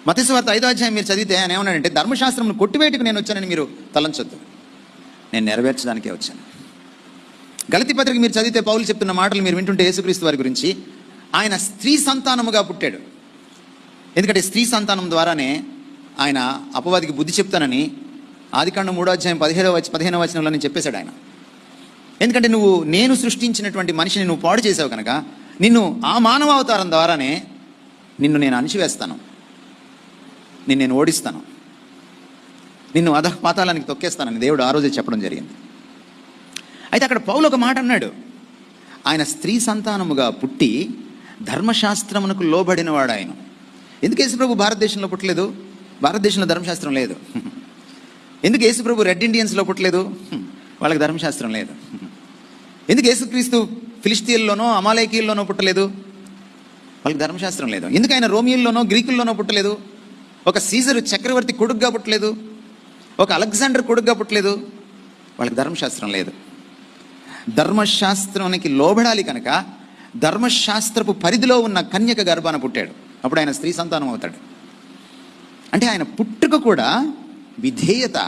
మత్తయి సువార్త 5వ అధ్యాయం మీరు చదివితే ఆయన ఏమన్నాడంటే, ధర్మశాస్త్రంను కొట్టివేయటకు నేను వచ్చానని మీరు తలంచొద్దు, నేను నెరవేర్చడానికే వచ్చాను. గలతీ పత్రిక మీరు చదివితే పౌలు చెప్తున్న మాటలు మీరు వింటుంటే యేసుక్రీస్తు వారి గురించి, ఆయన స్త్రీ సంతానముగా పుట్టాడు. ఎందుకంటే స్త్రీ సంతానం ద్వారానే ఆయన అపవాదికి బుద్ధి చెప్తానని ఆదికాండం 3వ అధ్యాయం 15వ వచనంలో నేను చెప్పేశాడు ఆయన. ఎందుకంటే నేను సృష్టించినటువంటి మనిషిని నువ్వు పాడు చేసావు కనుక నిన్ను ఆ మానవ అవతారం ద్వారానే నిన్ను నేను అణిచివేస్తాను, నేను ఓడిస్తాను, నిన్ను పాతాళానికి తొక్కేస్తానని దేవుడు ఆ రోజే చెప్పడం జరిగింది. అయితే అక్కడ పౌలు ఒక మాట అన్నాడు, ఆయన స్త్రీ సంతానముగా పుట్టి ధర్మశాస్త్రమునకు లోబడినవాడు ఆయన. ఎందుకు యేసుప్రభు భారతదేశంలో పుట్టలేదు? భారతదేశంలో ధర్మశాస్త్రం లేదు. ఎందుకు యేసుప్రభు రెడ్ ఇండియన్స్లో పుట్టలేదు? వాళ్ళకి ధర్మశాస్త్రం లేదు. ఎందుకు యేసుక్రీస్తు ఫిలిస్తీన్లోనో అమాలేకీల్లోనో పుట్టలేదు? వాళ్ళకి ధర్మశాస్త్రం లేదు. ఎందుకు ఆయన రోమియోల్లోనో గ్రీకుల్లోనో పుట్టలేదు? ఒక సీజరు చక్రవర్తి కొడుకుగా పుట్టలేదు, ఒక అలెగ్జాండర్ కొడుకుగా పుట్టలేదు. వాళ్ళకి ధర్మశాస్త్రం లేదు. ధర్మశాస్త్రానికి లోబడాలి కనుక ధర్మశాస్త్రపు పరిధిలో ఉన్న కన్యక గర్భాన పుట్టాడు. అప్పుడు ఆయన స్త్రీ సంతానం అవుతాడు. అంటే ఆయన పుట్టుక కూడా విధేయత.